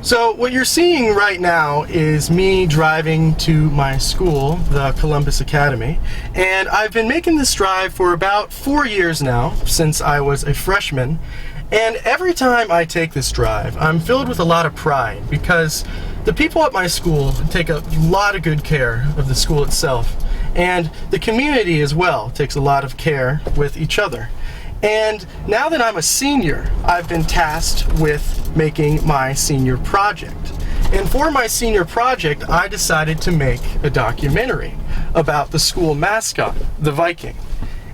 So what you're seeing right now is me driving to my school, the Columbus Academy, and I've been making this drive for about 4 years now, since I was a freshman, and every time I take this drive, I'm filled with a lot of pride because the people at my school take a lot of good care of the school itself, and the community as well takes a lot of care with each other. And now that I'm a senior, I've been tasked with making my senior project. And for my senior project, I decided to make a documentary about the school mascot, the Viking.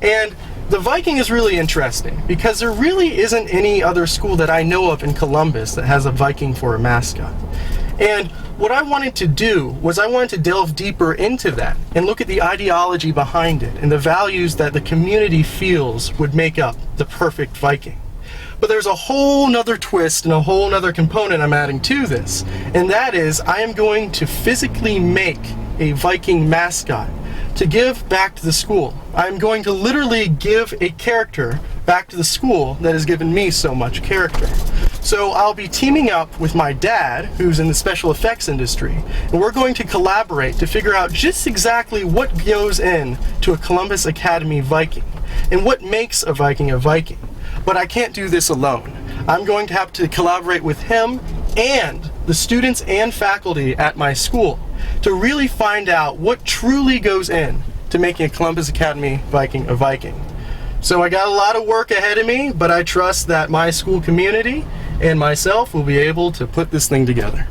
And the Viking is really interesting because there really isn't any other school that I know of in Columbus that has a Viking for a mascot. And what I wanted to do was I wanted to delve deeper into that and look at the ideology behind it and the values that the community feels would make up the perfect Viking. But there's a whole nother twist and a whole nother component I'm adding to this, and that is I am going to physically make a Viking mascot to give back to the school. I'm going to literally give a character back to the school that has given me so much character. So I'll be teaming up with my dad, who's in the special effects industry, and we're going to collaborate to figure out just exactly what goes in to a Columbus Academy Viking and what makes a Viking a Viking. But I can't do this alone. I'm going to have to collaborate with him and the students and faculty at my school to really find out what truly goes in to making a Columbus Academy Viking a Viking. So I got a lot of work ahead of me, but I trust that my school community and myself will be able to put this thing together.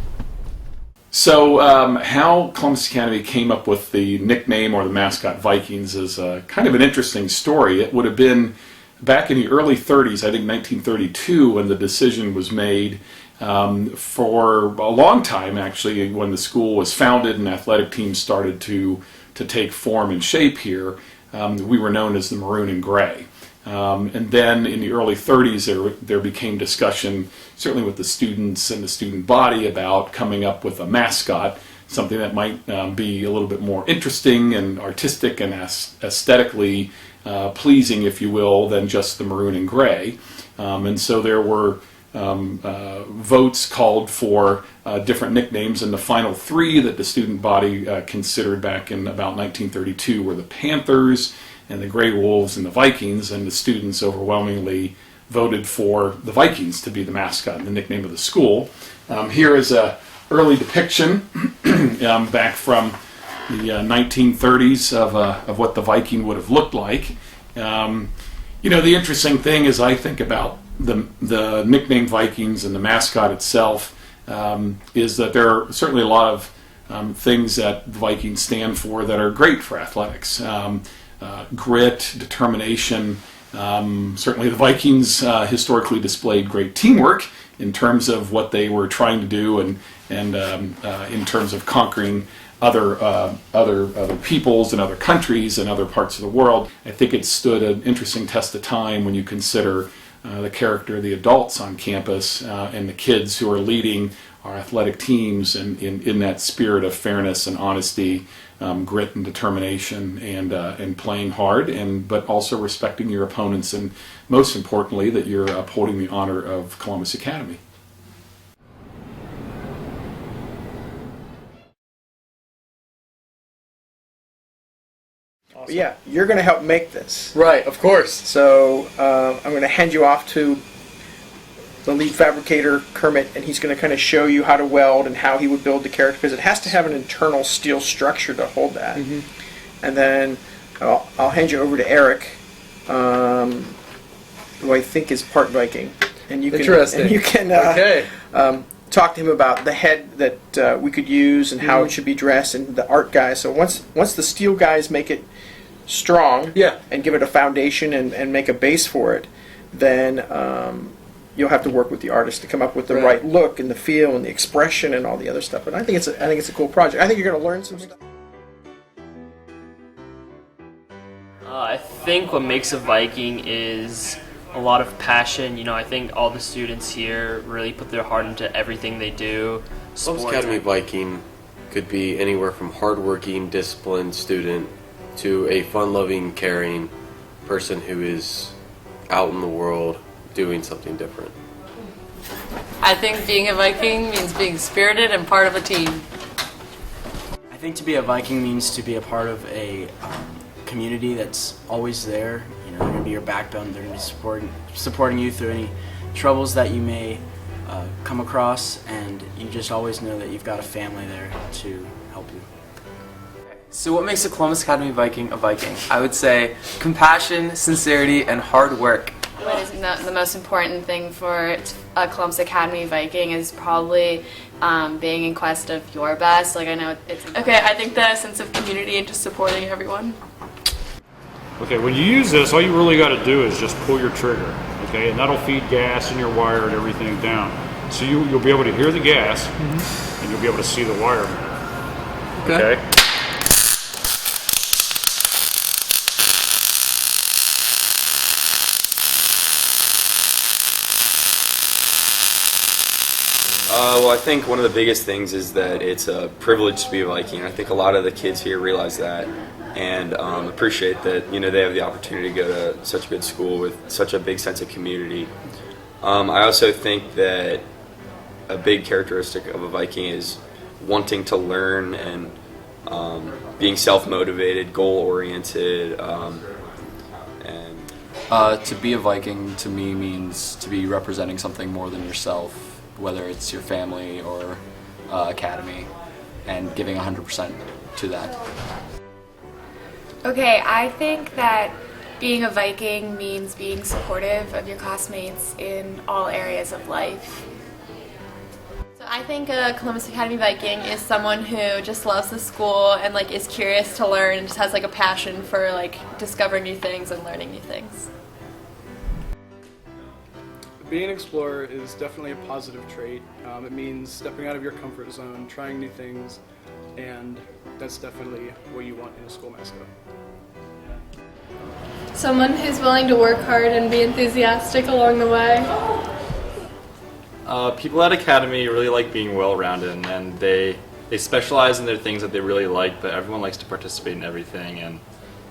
So how Columbus Academy came up with the nickname or the mascot Vikings is kind of an interesting story. It would have been back in the early 30s, I think 1932, when the decision was made. For a long time, actually, when the school was founded and athletic teams started to take form and shape here, we were known as the Maroon and Gray. And then in the early 30s, there became discussion, certainly with the students and the student body, about coming up with a mascot, something that might be a little bit more interesting and artistic and aesthetically pleasing, if you will, than just the Maroon and Gray. And so there were votes called for different nicknames, and the final three that the student body considered back in about 1932 were the Panthers and the Grey Wolves and the Vikings, and the students overwhelmingly voted for the Vikings to be the mascot and the nickname of the school. Here is an early depiction back from the 1930s of what the Viking would have looked like. You know, the interesting thing is I think about the nickname Vikings and the mascot itself is that there are certainly a lot of things that the Vikings stand for that are great for athletics. Grit, determination. Certainly the Vikings historically displayed great teamwork in terms of what they were trying to do and in terms of conquering other peoples and other countries and other parts of the world. I think it stood an interesting test of time when you consider the character of the adults on campus and the kids who are leading our athletic teams in that spirit of fairness and honesty, grit and determination, and playing hard, but also respecting your opponents, and most importantly that you're upholding the honor of Columbus Academy. Awesome. Yeah, you're going to help make this. Right, of course. So I'm going to hand you off to the lead fabricator, Kermit, and he's going to kind of show you how to weld and how he would build the character, because it has to have an internal steel structure to hold that. Mm-hmm. And then I'll hand you over to Eric, who I think is part Viking. And you can, interesting. And you can talk to him about the head that we could use and how it should be dressed, and the art guys. So once the steel guys make it strong and give it a foundation and make a base for it, then you'll have to work with the artist to come up with the right look and the feel and the expression and all the other stuff. But I think it's a cool project. I think you're going to learn some stuff. I think what makes a Viking is a lot of passion. You know, I think all the students here really put their heart into everything they do. Columbus Academy Viking could be anywhere from hardworking, disciplined student to a fun-loving, caring person who is out in the world doing something different. I think being a Viking means being spirited and part of a team. I think to be a Viking means to be a part of a community that's always there. You know, they're going to be your backbone. They're going to be supporting you through any troubles that you may come across, and you just always know that you've got a family there to help you. So what makes a Columbus Academy Viking a Viking? I would say compassion, sincerity, and hard work. What is the most important thing for a Columbus Academy Viking is probably being in quest of your best. Like, I know it's okay. I think the sense of community and just supporting everyone. Okay, when you use this, all you really got to do is just pull your trigger, okay, and that'll feed gas and your wire and everything down. So you'll be able to hear the gas, and you'll be able to see the wire. Okay. Well, I think one of the biggest things is that it's a privilege to be a Viking. I think a lot of the kids here realize that and appreciate that, you know, they have the opportunity to go to such a good school with such a big sense of community. I also think that a big characteristic of a Viking is wanting to learn and being self-motivated, goal-oriented, and To be a Viking to me means to be representing something more than yourself, whether it's your family or academy, and giving 100% to that. Okay, I think that being a Viking means being supportive of your classmates in all areas of life. So I think a Columbus Academy Viking is someone who just loves the school and like is curious to learn and just has like a passion for like discovering new things and learning new things. Being an explorer is definitely a positive trait. It means stepping out of your comfort zone, trying new things, and that's definitely what you want in a school mascot. Someone who's willing to work hard and be enthusiastic along the way. People at Academy really like being well-rounded, and they specialize in their things that they really like, but everyone likes to participate in everything and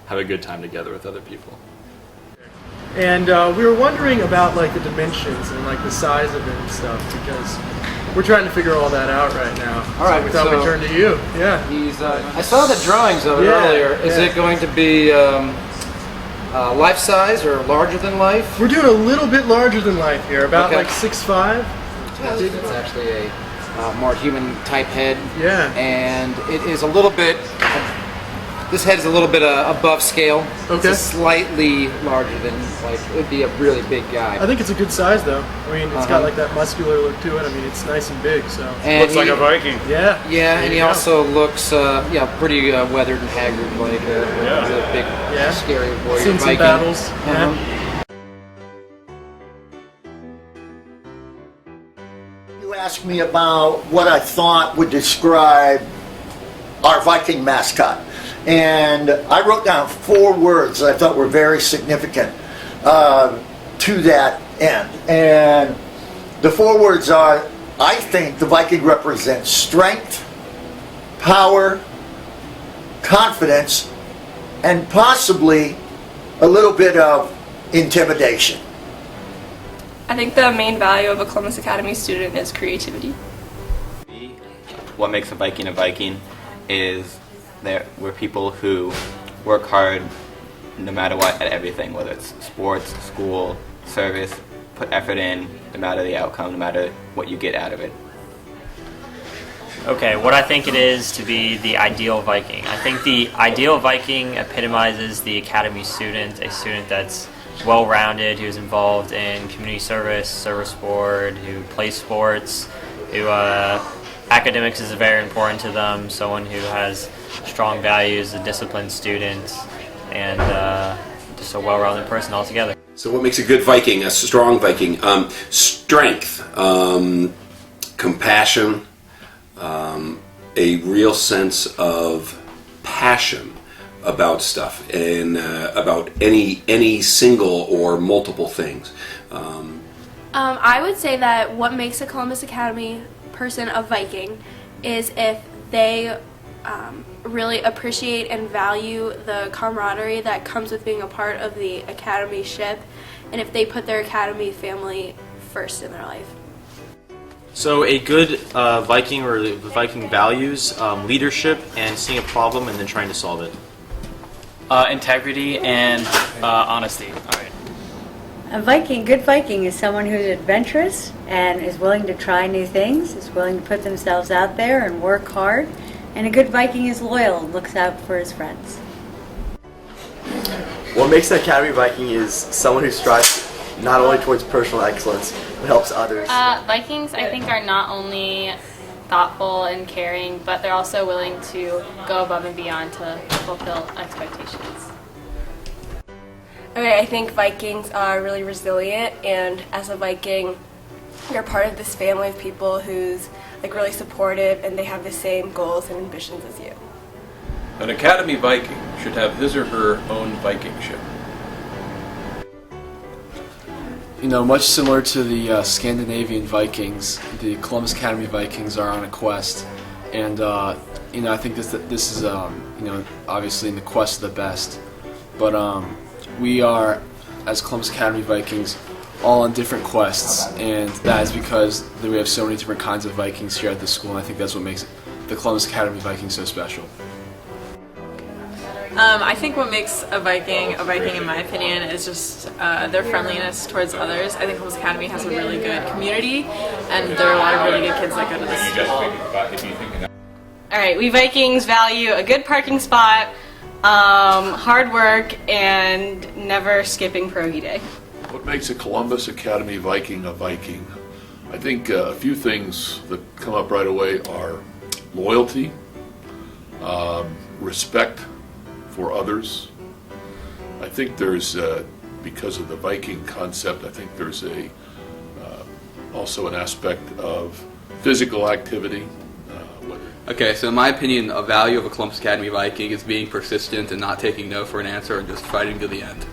have a good time together with other people. And we were wondering about like the dimensions and like the size of it and stuff, because we're trying to figure all that out right now. All right, so we thought we'd turn to you. Yeah. He's. I saw the drawings of it earlier. Is it going to be life size or larger than life? We're doing a little bit larger than life here, about like 6'5". It's actually a more human type head. Yeah. And it is a little bit. This head is a little bit above scale. Okay. It's slightly larger than, like, it would be a really big guy. I think it's a good size though. I mean, it's got like that muscular look to it. I mean, it's nice and big, so. And looks like a Viking. Yeah. Yeah, and he also looks, pretty weathered and haggard, like a big, scary warrior Seen some Viking. battles. You asked me about what I thought would describe our Viking mascot. And I wrote down 4 words that I thought were very significant to that end. And the 4 words are, I think the Viking represents strength, power, confidence, and possibly a little bit of intimidation. I think the main value of a Columbus Academy student is creativity. What makes a Viking is we're people who work hard no matter what at everything, whether it's sports, school, service, put effort in, no matter the outcome, no matter what you get out of it. Okay, what I think it is to be the ideal Viking. I think the ideal Viking epitomizes the academy student, a student that's well-rounded, who's involved in community service, service board, who plays sports, who academics is very important to them, someone who has strong values, a disciplined student, and just a well-rounded person altogether. So what makes a good Viking, a strong Viking? Strength, compassion, a real sense of passion about stuff and about any single or multiple things. I would say that what makes a Columbus Academy person a Viking is if they really appreciate and value the camaraderie that comes with being a part of the academy ship, and if they put their academy family first in their life. So a good Viking or Viking values leadership and seeing a problem and then trying to solve it. Integrity and honesty. All right. A Viking, good Viking, is someone who's adventurous and is willing to try new things, is willing to put themselves out there and work hard. And a good Viking is loyal and looks out for his friends. What makes an Academy Viking is someone who strives not only towards personal excellence, but helps others. Vikings, I think, are not only thoughtful and caring, but they're also willing to go above and beyond to fulfill expectations. Okay, I think Vikings are really resilient, and as a Viking, you're part of this family of people who's like really supportive, and they have the same goals and ambitions as you. An Academy Viking should have his or her own Viking ship. You know, much similar to the Scandinavian Vikings, the Columbus Academy Vikings are on a quest, and you know, I think this is you know, obviously in the quest of the best, but we are, as Columbus Academy Vikings, all on different quests, and that is because we have so many different kinds of Vikings here at the school, and I think that's what makes the Columbus Academy Vikings so special. I think what makes a Viking in my opinion is just their friendliness towards others. I think Columbus Academy has a really good community, and there are a lot of really good kids that go to this school. Alright, we Vikings value a good parking spot, hard work, and never skipping Pierogi Day. What makes a Columbus Academy Viking a Viking? I think a few things that come up right away are loyalty, respect for others. I think there's, because of the Viking concept, I think there's also an aspect of physical activity. Okay, so in my opinion, a value of a Columbus Academy Viking is being persistent and not taking no for an answer and just fighting to the end.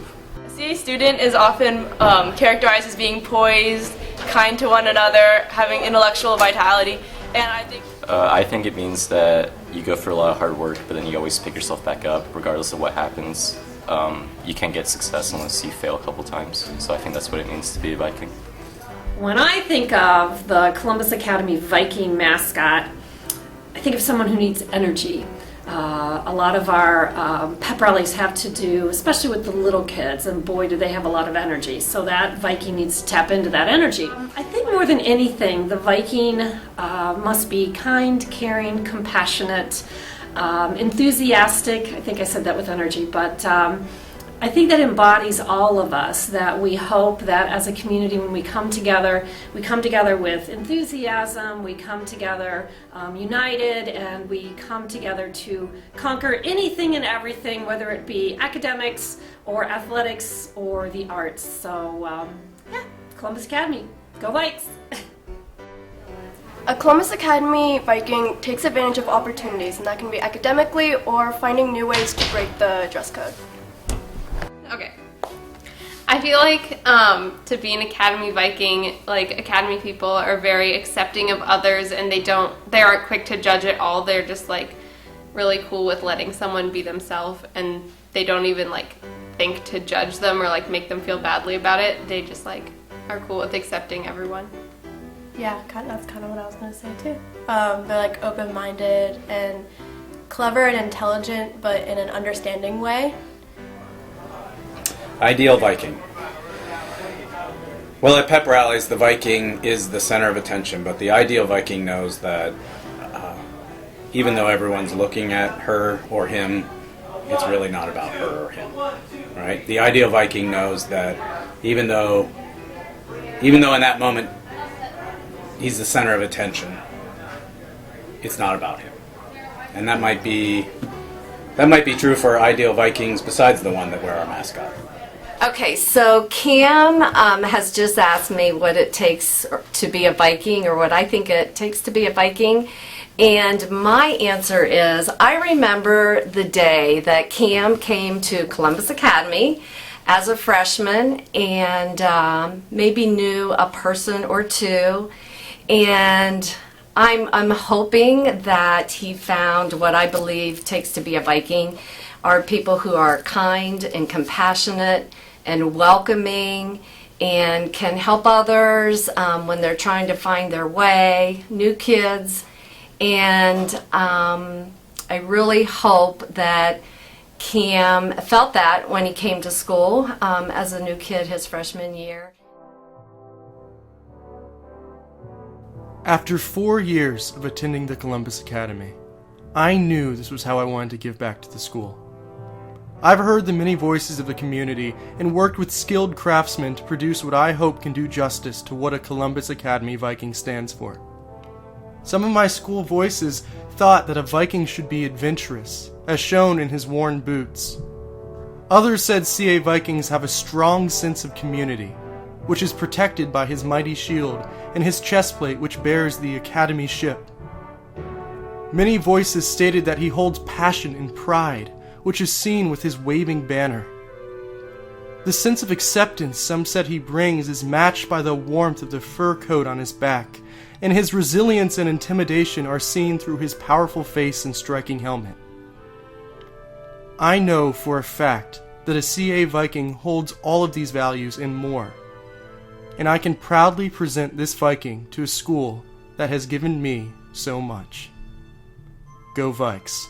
A CA student is often characterized as being poised, kind to one another, having intellectual vitality, and I think it means that you go through a lot of hard work, but then you always pick yourself back up regardless of what happens. You can't get success unless you fail a couple times, so I think that's what it means to be a Viking. When I think of the Columbus Academy Viking mascot, I think of someone who needs energy. A lot of our pep rallies have to do, especially with the little kids, and boy do they have a lot of energy. So that Viking needs to tap into that energy. I think more than anything, the Viking must be kind, caring, compassionate, enthusiastic. I think I said that with energy, but I think that embodies all of us, that we hope that as a community when we come together with enthusiasm, we come together united, and we come together to conquer anything and everything, whether it be academics or athletics or the arts. So yeah, Columbus Academy, go Vikes! A Columbus Academy Viking takes advantage of opportunities, and that can be academically or finding new ways to break the dress code. Okay. I feel like to be an Academy Viking, like Academy people are very accepting of others, and they aren't quick to judge at all. They're just like really cool with letting someone be themselves, and they don't even like think to judge them or like make them feel badly about it. They just like are cool with accepting everyone. Yeah, that's kind of what I was going to say too. They're like open-minded and clever and intelligent, but in an understanding way. Ideal Viking. Well, at pep rallies, the Viking is the center of attention, but the ideal Viking knows that even though everyone's looking at her or him, it's really not about her or him, right? The ideal Viking knows that even though in that moment he's the center of attention, it's not about him. And that might be true for ideal Vikings besides the one that wear our mascot. Okay, so Cam has just asked me what it takes to be a Viking, or what I think it takes to be a Viking. And my answer is, I remember the day that Cam came to Columbus Academy as a freshman and maybe knew a person or two. And I'm hoping that he found what I believe takes to be a Viking are people who are kind and compassionate and welcoming and can help others when they're trying to find their way, new kids. And I really hope that Cam felt that when he came to school as a new kid his freshman year. After 4 years of attending the Columbus Academy, I knew this was how I wanted to give back to the school. I've heard the many voices of the community and worked with skilled craftsmen to produce what I hope can do justice to what a Columbus Academy Viking stands for. Some of my school voices thought that a Viking should be adventurous, as shown in his worn boots. Others said CA Vikings have a strong sense of community, which is protected by his mighty shield and his chestplate which bears the Academy ship. Many voices stated that he holds passion and pride, which is seen with his waving banner. The sense of acceptance some said he brings is matched by the warmth of the fur coat on his back, and his resilience and intimidation are seen through his powerful face and striking helmet. I know for a fact that a CA Viking holds all of these values and more, and I can proudly present this Viking to a school that has given me so much. Go Vikes.